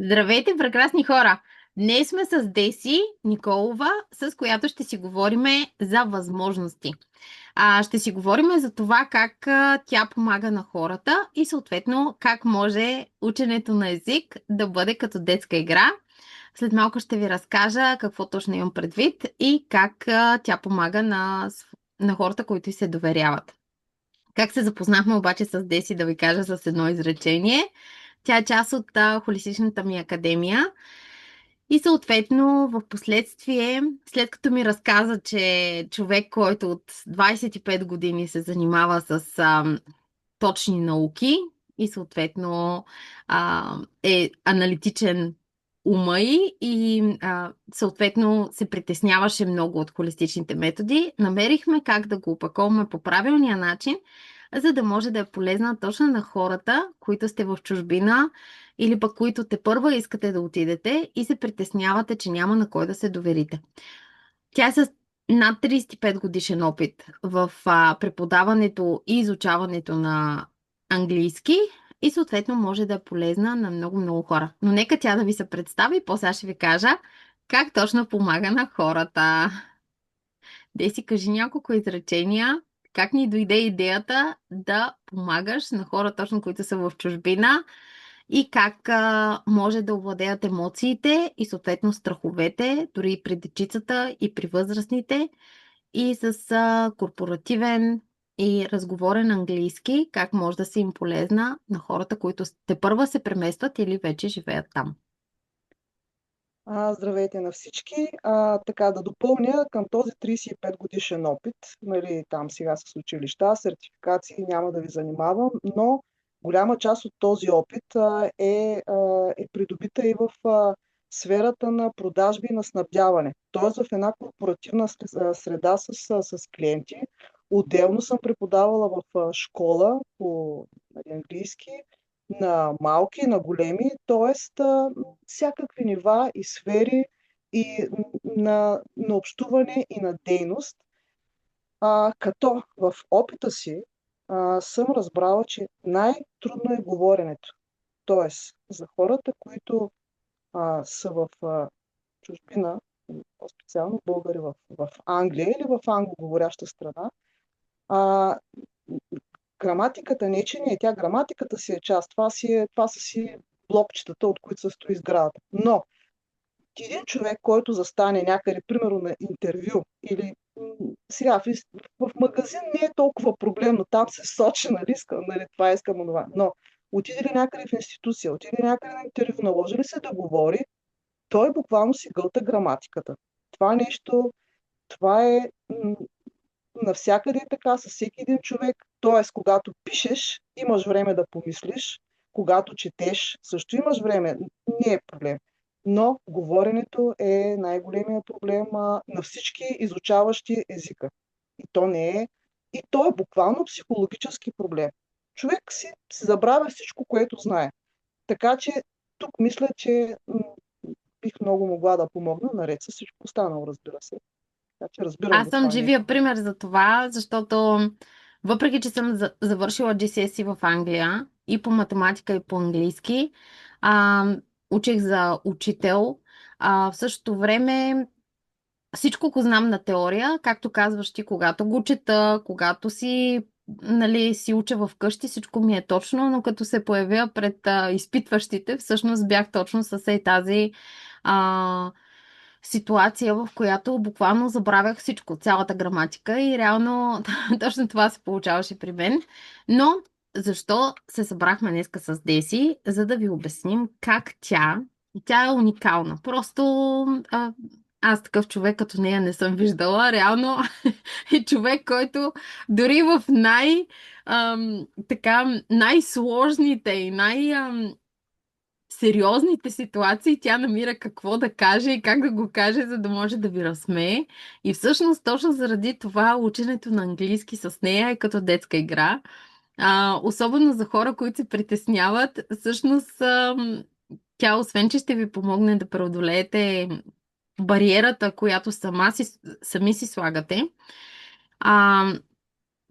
Здравейте, прекрасни хора! Днес сме с Деси Николова, с която ще си говорим за възможности. Ще си говорим за това как тя помага на хората и съответно как може ученето на език да бъде като детска игра. След малко ще ви разкажа какво точно имам предвид и как тя помага на хората, които й се доверяват. Как се запознахме обаче с Деси, да ви кажа с едно изречение. Тя е част от холистичната ми академия и съответно в последствие, след като ми разказа, че човек, който от 25 години се занимава с точни науки и съответно е аналитичен ума и съответно се притесняваше много от холистичните методи, намерихме как да го опаковаме по правилния начин, за да може да е полезна точно на хората, които сте в чужбина или пък които тепърва искате да отидете и се притеснявате, че няма на кой да се доверите. Тя е с над 35 годишен опит в преподаването и изучаването на английски и съответно може да е полезна на много хора. Но нека тя да ви се представи и после аз ще ви кажа как точно помага на хората. Деси, кажи няколко изречения. Как ни дойде идеята да помагаш на хора, точно които са в чужбина и как може да овладеят емоциите и съответно страховете, дори и при дечицата и при възрастните и с корпоративен и разговорен английски, как може да си им полезна на хората, които тепърва се преместват или вече живеят там. Здравейте на всички. Така да допълня към този 35 годишен опит, нали, там сега с училища, сертификации няма да ви занимавам, но голяма част от този опит е придобита и в сферата на продажби и на снабдяване. Тоест в една корпоративна среда с клиенти. Отделно съм преподавала в школа по английски, на малки, на големи, т.е. всякакви нива и сфери и на общуване и на дейност. Като в опита си съм разбрала, че най-трудно е говоренето. Т.е. за хората, които са в чужбина, по-специално българи в Англия или в англоговоряща страна, а, граматиката не, че не е. Тя граматиката си е част. Това са си блокчетата, от които се стои сградата. Но един човек, който застане някъде, примерно на интервю или сега в магазин не е толкова проблемно, там се сочи, нали, искам, нали, това искам, това. Но отиде ли някъде в институция, отиде ли някъде на интервю, наложи ли се да говори, той буквално си гълта граматиката. Това нещо, това е навсякъде е така, със всеки един човек. Т.е. когато пишеш, имаш време да помислиш, когато четеш, също имаш време, не е проблем. Но говоренето е най-големия проблем на всички изучаващи езика. И то не е, и то е буквално психологически проблем. Човек си забравя всичко, което знае. Така че тук мисля, че бих много могла да помогна, наред с всичко останало, разбира се. Така че разбирам Аз го съм това нещо. живия пример за това, защото въпреки, че съм завършила GCSE в Англия и по математика и по английски, а, учих за учител. В същото време всичко го знам на теория, както казваш ти, когато го чета, когато си, нали, си уча вкъщи, всичко ми е точно, но като се появя пред изпитващите, всъщност бях точно с тази а, ситуация, в която буквално забравях всичко, цялата граматика и реално точно това се получаваше при мен. Но защо се събрахме днеска с Деси? За да ви обясним как тя е уникална. Просто аз такъв човек като нея не съм виждала. Реално е човек, който дори в най-сложните и сериозните ситуации тя намира какво да каже и как да го каже, за да може да ви разсмее. И всъщност точно заради това ученето на английски с нея е като детска игра. Особено за хора, които се притесняват, всъщност тя освен, че ще ви помогне да преодолеете бариерата, която сами си слагате, а,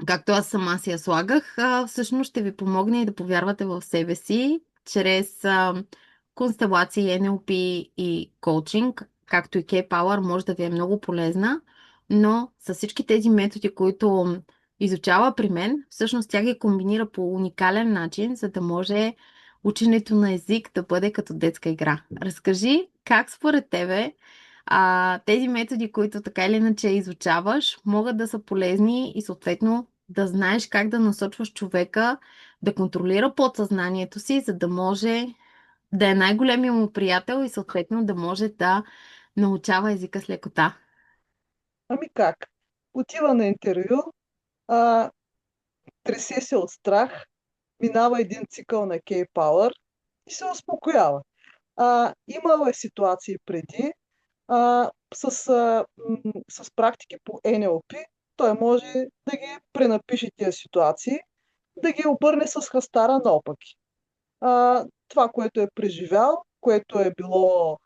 както аз сама си я слагах, всъщност ще ви помогне и да повярвате в себе си чрез констелации, NLP и коучинг, както и K-Power, може да ви е много полезна, но с всички тези методи, които изучава при мен, всъщност тя ги комбинира по уникален начин, за да може ученето на език да бъде като детска игра. Разкажи как според тебе тези методи, които така или иначе изучаваш, могат да са полезни и съответно да знаеш как да насочваш човека да контролира подсъзнанието си, за да може да е най-големият му приятел и съответно да може да научава езика с лекота. Ами как? Отива на интервю, а, тресе се от страх, минава един цикъл на K-Power и се успокоява. Имало е ситуации преди, с практики по NLP, той може да ги пренапише тези ситуации, да ги обърне с хастара наопаки. Това, което е преживял, което е било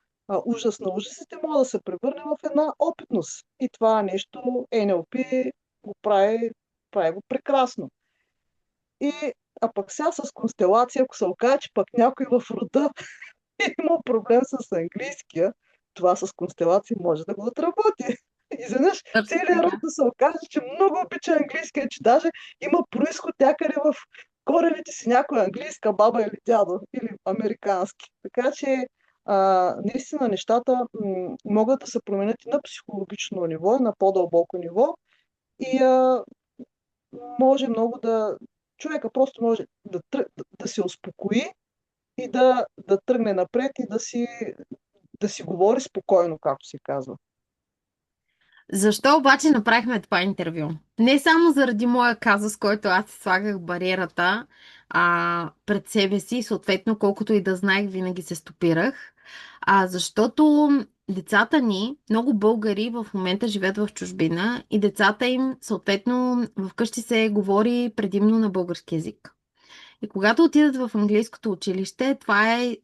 ужас на ужасите, може да се превърне в една опитност. И това нещо NLP прави го прекрасно. А пък сега с констелация, ако се окаже, че пък някой в рода е имал проблем с английския, това с констелации може да го отработи. Изведнъж Точно целият род така. да се окаже, че много обича английския, че даже има происход някъде в корените си някоя английска баба или дядо, или американски. Така че наистина нещата могат да се променят и на психологично ниво, и на по-дълбоко ниво. И може много да... Човека просто може да се успокои и да тръгне напред и да си говори спокойно, както се казва. Защо обаче направихме това интервю? Не само заради моя казус, който аз си слагах бариерата пред себе си, съответно, колкото и да знаех, винаги се стопирах, защото децата ни, много българи в момента живеят в чужбина и децата им, съответно, вкъщи се говори предимно на български язик. И когато отидат в английското училище, това е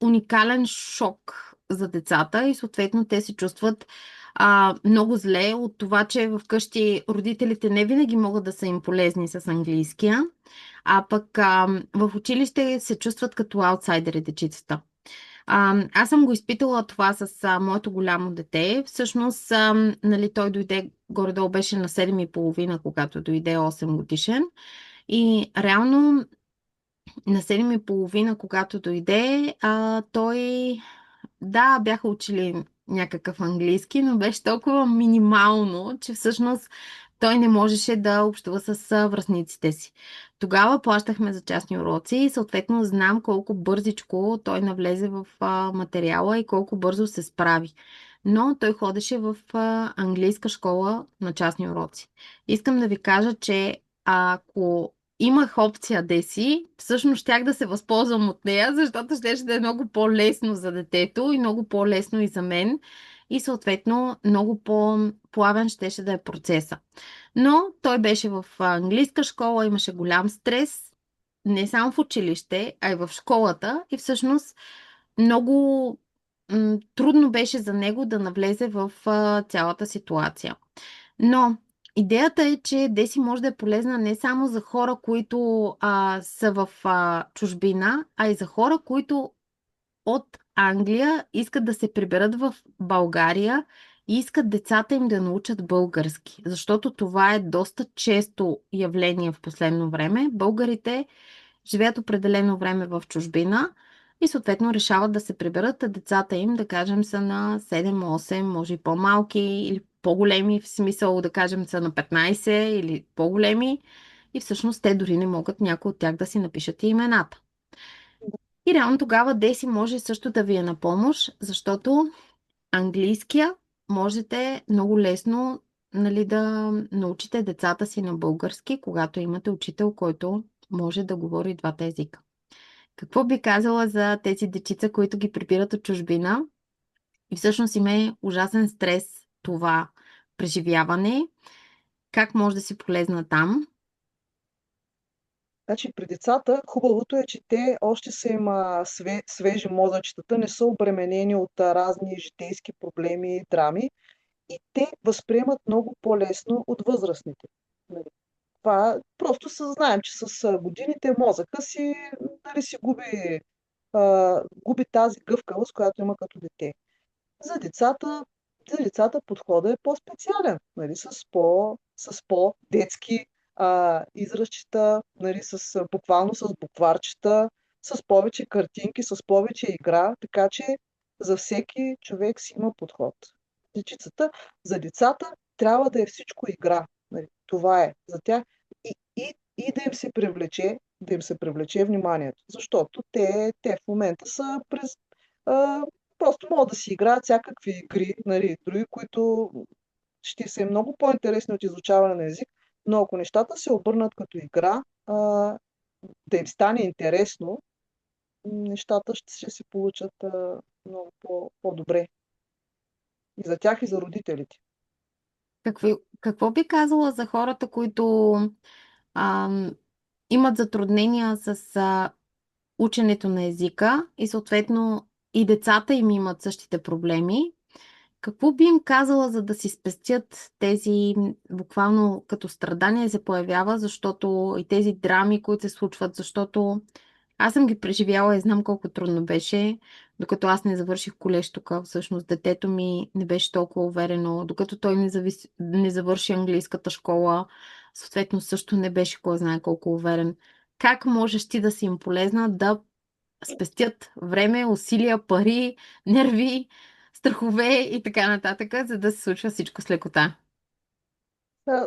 уникален шок за децата и съответно те се чувстват много зле от това, че вкъщи родителите не винаги могат да са им полезни с английския, а пък в училище се чувстват като аутсайдери дечицата. Аз съм го изпитала това с моето голямо дете. Всъщност, нали, той дойде, горе-долу беше на 7,5, когато дойде 8 годишен. И реално на 7,5, когато дойде, той, да, бяха учили някакъв английски, но беше толкова минимално, че всъщност той не можеше да общува с връстниците си. Тогава плащахме за частни уроци и съответно знам колко бързичко той навлезе в материала и колко бързо се справи. Но той ходеше в английска школа на частни уроци. Искам да ви кажа, че ако имах опция Деси, всъщност щях да се възползвам от нея, защото ще да е много по-лесно за детето и много по-лесно и за мен. И съответно много по-плавен щеше да е процеса. Но той беше в английска школа, имаше голям стрес, не само в училище, а и в школата. И всъщност много трудно беше за него да навлезе в цялата ситуация. Но идеята е, че Деси може да е полезна не само за хора, които са в чужбина, а и за хора, които от Англия искат да се приберат в България и искат децата им да научат български. Защото това е доста често явление в последно време. Българите живеят определено време в чужбина и съответно решават да се приберат, а децата им, да кажем, са на 7-8, може и по-малки или по-големи, в смисъл да кажем са на 15 или по-големи и всъщност те дори не могат някой от тях да си напишат и имената. И реално тогава Деси може също да ви е на помощ, защото английския можете много лесно, нали, да научите децата си на български, когато имате учител, който може да говори двата езика. Какво би казала за тези дечица, които ги прибират от чужбина и всъщност им е ужасен стрес това преживяване? Как може да си полезна там? Значи при децата хубавото е, че те още са им свежи мозъчетата, не са обременени от разни житейски проблеми и драми и те възприемат много по-лесно от възрастните. Нали. Това просто съзнаем, че с годините мозъка си, нали, си губи губи тази гъвкавост, която има като дете. За децата, за децата подходът е по-специален, нали, с по-детски изразчета, нали, буквално с букварчета, с повече картинки, с повече игра, така че за всеки човек си има подход. Дечицата, за децата трябва да е всичко игра. Нали, това е за тях. И да им се привлече вниманието. Защото те в момента са просто могат да си играят всякакви игри, нали, други, които ще са много по-интересни от изучаване на език, но ако нещата се обърнат като игра, да им стане интересно, нещата ще се получат много по-добре. И за тях, и за родителите. Какво би казала за хората, които ам, имат затруднения с ученето на езика и съответно и децата им имат същите проблеми? Какво би им казала, за да си спестят тези буквално като страдания се появява, защото и тези драми, които се случват, защото аз съм ги преживяла и знам колко трудно беше, докато аз не завърших колеж тук. Всъщност детето ми не беше толкова уверено, докато той не завърши английската школа, съответно също не беше кой знае колко уверен. Как можеш ти да си им полезна да спестят време, усилия, пари, нерви, страхове и така нататък, за да се случва всичко с лекота?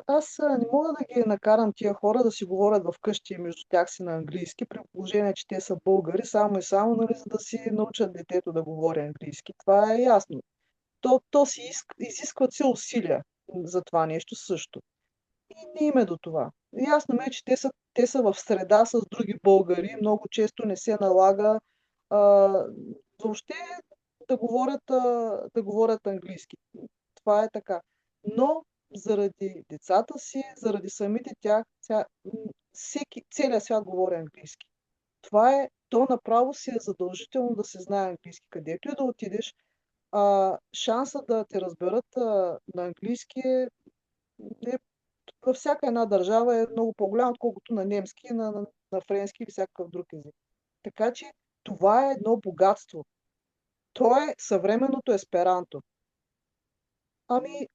Аз не мога да ги накарам тия хора да си говорят в къщи и между тях си на английски, при положение, че те са българи, само и само, нали, за да си научат детето да говори английски. Това е ясно. Изискват се усилия за това нещо също. И не им е до това. Ясно ми е, че те са в среда с други българи. Много често не се налага а, въобще да говорят английски. Това е така. Но заради децата си, заради самите тях, целият свят говори английски. То направо си е задължително да се знае английски. Където и да отидеш, шанса да те разберат на английски е във всяка една държава е много по-голям, отколкото на немски, на френски или всякакъв друг език. Така че това е едно богатство. То е съвременното есперанто. Ами,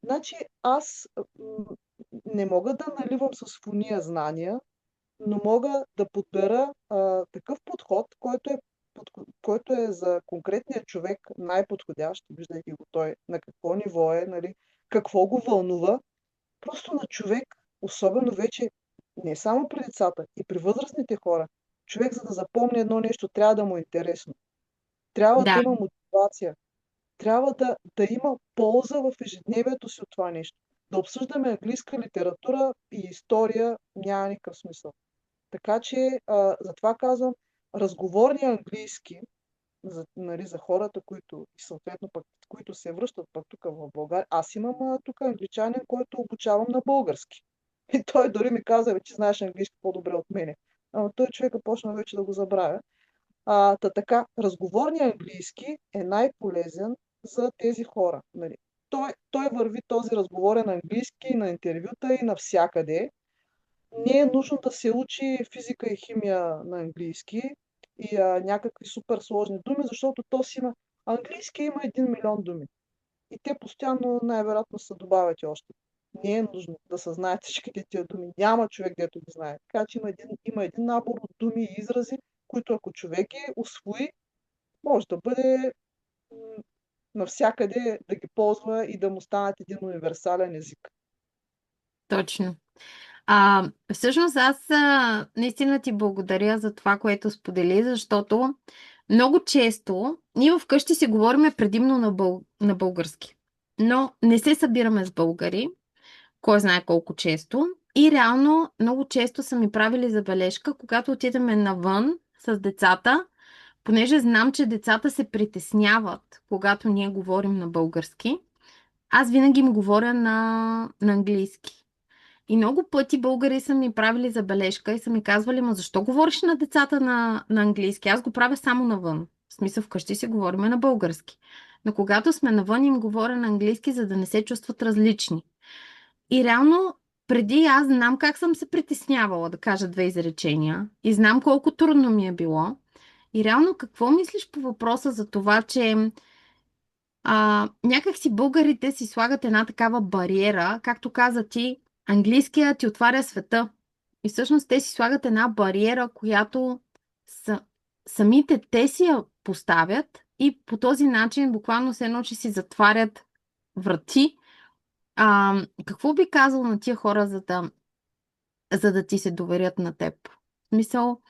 значи аз не мога да наливам с фуния знания, но мога да подбера такъв подход, който е за конкретния човек най-подходящ, виждайки го той на какво ниво е, нали, какво го вълнува. Просто на човек, особено вече не само при децата, и при възрастните хора, човек за да запомни едно нещо, трябва да му е интересно. Трябва да Да, има мотивация. Трябва да има полза в ежедневието си от това нещо. Да обсъждаме английска литература и история няма никакъв смисъл. Така че, затова казвам, разговорния английски нали, за хората, които и съответно пък, които се връщат пък тук в България. Аз имам тук англичанин, който обучавам на български. И той дори ми каза, че знаеш английски по-добре от мене. Ама той човека почна вече да го забравя. Така, разговорният английски е най-полезен за тези хора. Нали. Той върви този разговорен английски на интервюта и навсякъде. Не е нужно да се учи физика и химия на английски и някакви супер сложни думи, защото английски има 1 милион думи. И те постоянно най-вероятно се добавят и още. Не е нужно да се знаят всичките тия думи. Няма човек, дето ги знае. Така че има един набор от думи и изрази, които ако човек ги усвои, може да бъде навсякъде да ги ползва и да му станат един универсален език. точно. Всъщност аз наистина ти благодаря за това, което сподели, защото много често ние вкъщи си говориме предимно на български, но не се събираме с българи, кой знае колко често. И реално много често са ми правили забележка, когато отидеме навън с децата, понеже знам, че децата се притесняват, когато ние говорим на български. Аз винаги им говоря на английски. И много пъти българи са ми правили забележка и са ми казвали, ма защо говориш на децата на английски? Аз го правя само навън. В смисъл вкъщи си говорим на български. Но когато сме навън им говоря на английски, за да не се чувстват различни. И реално преди аз знам как съм се притеснявала да кажа две изречения и знам колко трудно ми е било. И реално какво мислиш по въпроса за това, че някак си българите си слагат една такава бариера, както каза ти, английският ти отваря света. И всъщност те си слагат една бариера, която са, самите те си я поставят и по този начин буквално се едно, че си затварят врати. Какво би казал на тия хора, за да ти се доверят на теб? В смисъл,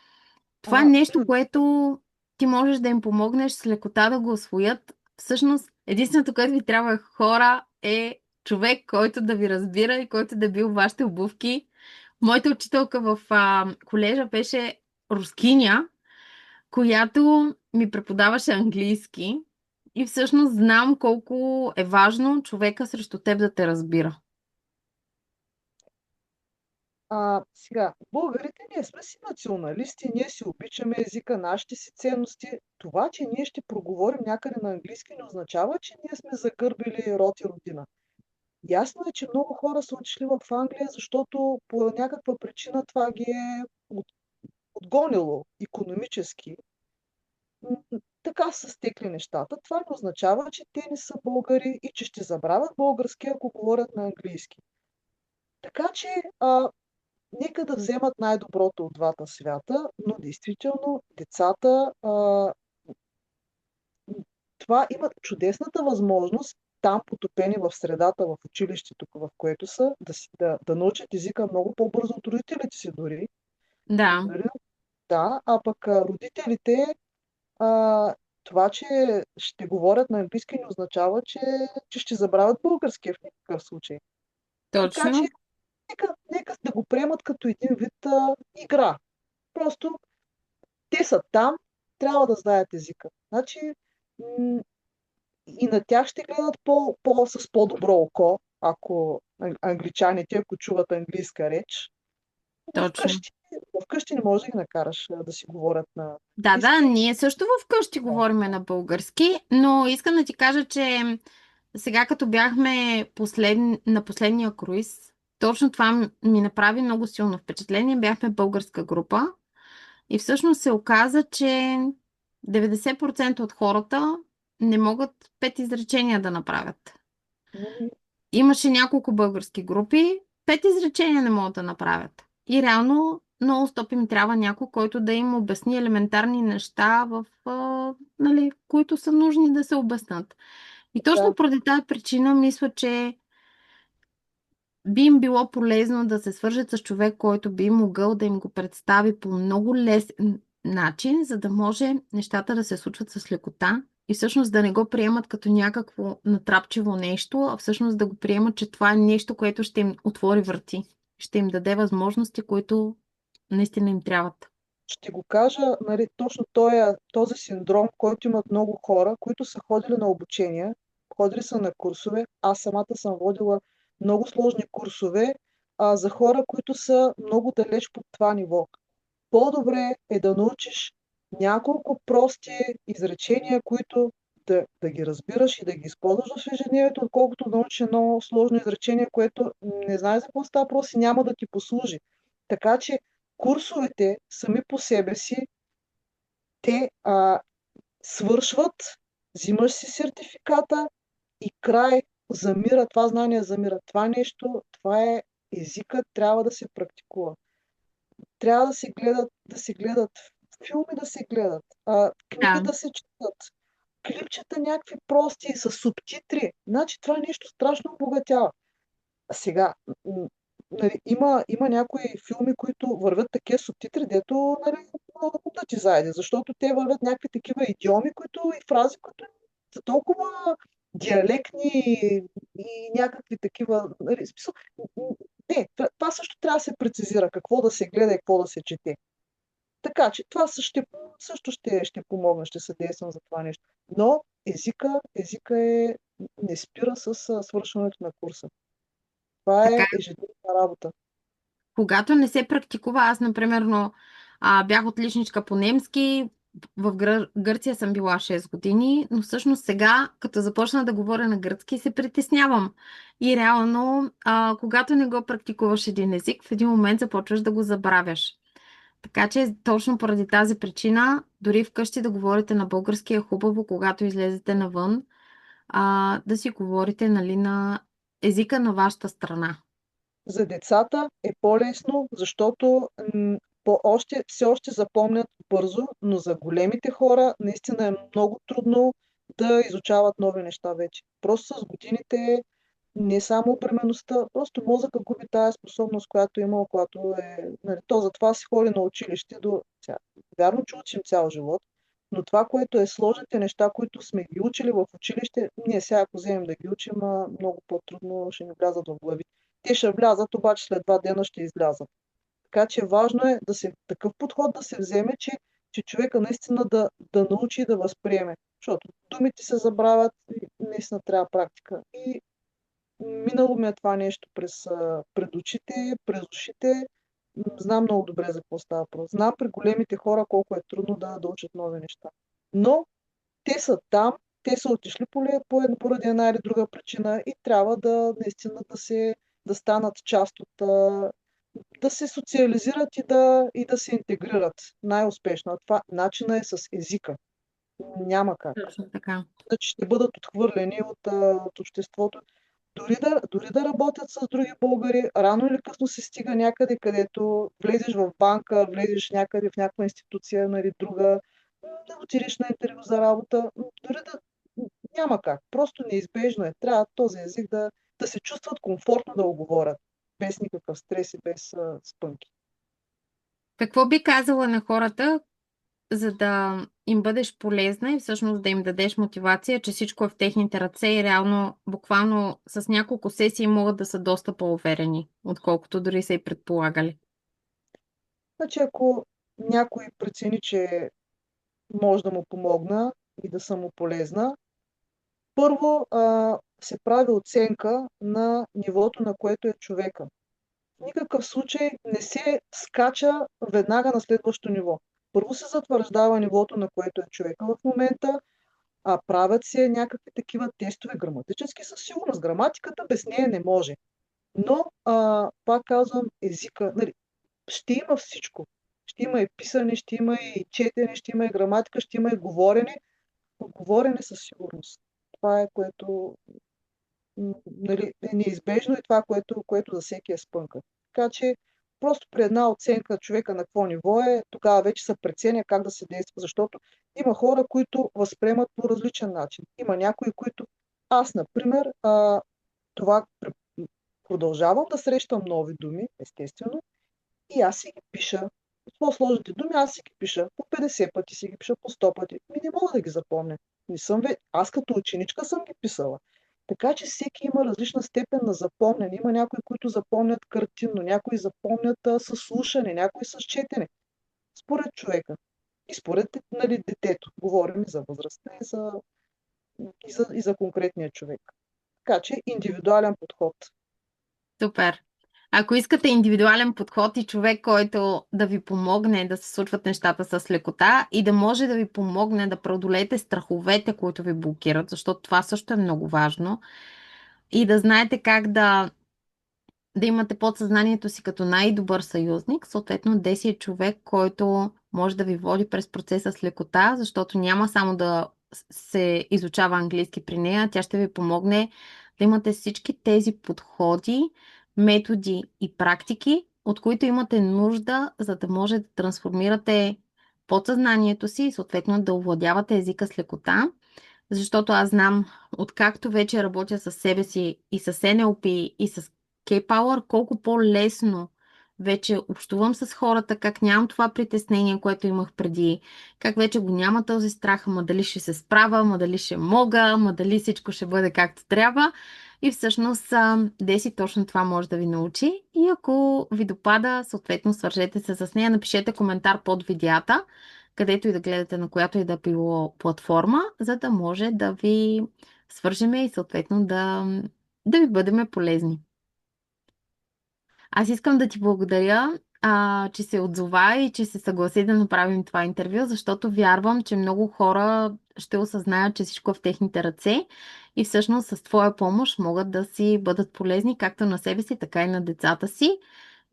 това е А, нещо, което ти можеш да им помогнеш с лекота да го освоят. Всъщност, единственото, което ви трябва хора е човек, който да ви разбира и който да е бил в вашите обувки. Моята учителка в колежа беше рускиня, която ми преподаваше английски и всъщност знам колко е важно човека срещу теб да те разбира. Сега, българите ние сме си националисти, ние си обичаме езика, нашите си ценности. Това, че ние ще проговорим някъде на английски, не означава, че ние сме загърбили род и родина. Ясно е, че много хора са отишли в Англия, защото по някаква причина това ги е отгонило икономически. Така са стекли нещата. Това не означава, че те не са българи и че ще забравят български, ако говорят на английски. Така че нека да вземат най-доброто от двата свята, но действително децата това имат чудесната възможност там, потопени в средата, в училището, в което са, да научат езика много по-бързо от родителите си дори. Да, Нали? Да, а пък родителите, а, това, че ще говорят на английски, не означава, че ще забравят българския в никакъв случай. Така че точно. нека да го приемат като един вид игра. Просто те са там, трябва да знаят езика. Значи, м, и на тях ще гледат с по-добро око, ако англичаните, ако чуват английска реч. Точно. Вкъщи, вкъщи не можеш да ги накараш да си говорят на Да, да, английски. ние също вкъщи Да. говорим на български, но искам да ти кажа, че сега като бяхме на последния круиз, точно това ми направи много силно впечатление. Бяхме българска група и всъщност се оказа, че 90% от хората не могат 5 изречения да направят. Нали, Имаше няколко български групи, 5 изречения не могат да направят. И реално много стоп им трябва някой, който да им обясни елементарни неща, нали, които са нужни да се обяснат. И точно да, поради тази причина мисля, че би им било полезно да се свържат с човек, който би могъл да им го представи по много лесен начин, за да може нещата да се случват с лекота и всъщност да не го приемат като някакво натрапчиво нещо, а всъщност да го приемат, че това е нещо, което ще им отвори врати, ще им даде възможности, които наистина им трябват. ще го кажа, нали, точно този синдром, който имат много хора, които са ходили на обучения, ходили са на курсове. Аз самата съм водила много сложни курсове за хора, които са много далеч под това ниво. По-добре е да научиш няколко прости изречения, които да ги разбираш и да ги използваш в ежедневието, отколкото да научиш едно сложно изречение, което не знаеш за какво става въпрос и няма да ти послужи. Така че курсовете сами по себе си, те свършват, взимаш си сертификата и край, замира, това знание замира. Това нещо, това е езика, трябва да се практикува. Трябва да се гледат филми, да се гледат, книги Да, да се четат, клипчета някакви прости с субтитри. Значи това нещо страшно обогатява. Сега, нали, има някои филми, които вървят такива субтитри, дето нали, много да ти заеде, защото те вървят някакви такива идиоми, които и фрази, които са толкова диалектни и някакви такива. Нали, в смисъл, не, това също трябва да се прецизира, какво да се гледа и какво да се чете. Така че това също ще помогна, ще съдействам за това нещо. Но езика не спира с свършването на курса. Това така. е ежедневна работа. Когато не се практикува, аз, например, бях отличничка по немски, в Гърция съм била 6 години, но всъщност сега, като започна да говоря на гръцки, се притеснявам. И реално, когато не го практикуваш един език, в един момент започваш да го забравяш. Така че точно поради тази причина, дори вкъщи да говорите на български е хубаво, когато излезете навън, да си говорите, нали, на езика на вашата страна. За децата е по-лесно, защото все още запомнят бързо, но за големите хора наистина е много трудно да изучават нови неща вече. Просто с годините не само бременността, просто мозъка губи тази способност, която има, която е... Нали, то затова се ходи на училище до... Вярно, че учим цял живот, но това, което е сложните неща, които сме ги учили в училище, ние сега, ако вземем да ги учим, много по-трудно ще ни влязат в глави. Те ще влязат, обаче след 2 дена ще излязат. Така че важно е такъв подход да се вземе, че човека наистина да научи и да възприеме. Защото думите се забравят и наистина трябва практика. И минало ми е това нещо пред очите, през ушите. Знам много добре за какво става въпрос. Знам при големите хора колко е трудно да учат нови неща. Но те са там, те са отишли поради една или друга причина и трябва наистина да станат част от, да се социализират и да се интегрират най-успешно. А това начина е с езика. Няма как. Точно така. Значи ще бъдат отхвърлени от обществото. Дори да работят с други българи, рано или късно се стига някъде, където влезеш в банка, влезеш някъде в някаква институция, нали, друга, да отидеш на интервю за работа, дори да няма как. Просто неизбежно е. Трябва този език да се чувстват комфортно да го говорят, без никакъв стрес и без спънки. Какво би казала на хората, за да им бъдеш полезна и всъщност да им дадеш мотивация, че всичко е в техните ръце и реално, буквално с няколко сесии могат да са доста по-уверени, отколкото дори са и предполагали? Значи, ако някой прецени, че може да му помогна и да съм му полезна, първо се прави оценка на нивото, на което е човека. В никакъв случай не се скача веднага на следващо ниво. Първо се затвърждава нивото, на което е човека в момента, правят се някакви такива тестове граматически със сигурност. Граматиката без нея не може. Но, пак казвам, езика, нали, ще има всичко. Ще има и писане, ще има и четене, ще има и граматика, ще има и говорене. Но говорене със сигурност. Това е което нали, е неизбежно и това, което за всеки е спънка. Така че просто при една оценка човека на какво ниво е, тогава вече се преценя как да се действа, защото има хора, които възприемат по различен начин. Има някои, които аз, например, това продължавам да срещам нови думи, естествено, и аз си ги пиша. По-сложните думи аз си ги пиша. По 50 пъти си ги пиша, по 100 пъти. Не мога да ги запомня. Не съм Аз като ученичка съм ги писала. Така че всеки има различна степен на запомняне. Има някои, които запомнят картинно, някои запомнят със слушане, някои с четене. Според човека. И според нали, детето. Говорим и за възрастта, и за конкретния човек. Така че индивидуален подход. Супер! Ако искате индивидуален подход и човек, който да ви помогне да се случват нещата с лекота и да може да ви помогне да преодолеете страховете, които ви блокират, защото това също е много важно, и да знаете как да имате подсъзнанието си като най-добър съюзник, съответно Деси е човек, който може да ви води през процеса с лекота, защото няма само да се изучава английски при нея, тя ще ви помогне да имате всички тези подходи, методи и практики, от които имате нужда, за да може да трансформирате подсъзнанието си и съответно да овладявате езика с лекота. Защото аз знам, откакто вече работя с себе си и с NLP и с K-Power, колко по-лесно вече общувам с хората, как нямам това притеснение, което имах преди, как вече го няма този страх, ама дали ще се справя, ама дали ще мога, ама дали всичко ще бъде както трябва. И всъщност Деси точно това може да ви научи. И ако ви допада, съответно свържете се с нея, напишете коментар под видеята, където и да гледате, на която и да било платформа, за да може да ви свържеме и съответно да ви бъдем полезни. Аз искам да ти благодаря, че се отзова и че се съгласи да направим това интервю, защото вярвам, че много хора ще осъзнаят, че всичко е в техните ръце и всъщност с твоя помощ могат да си бъдат полезни както на себе си, така и на децата си.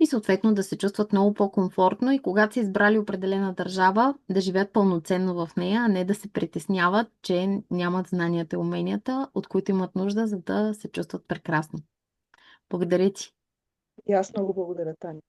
и съответно да се чувстват много по-комфортно и когато са избрали определена държава, да живеят пълноценно в нея, а не да се притесняват, че нямат знанията и уменията, от които имат нужда, за да се чувстват прекрасно. Благодаря ти. И аз много благодаря, Таня.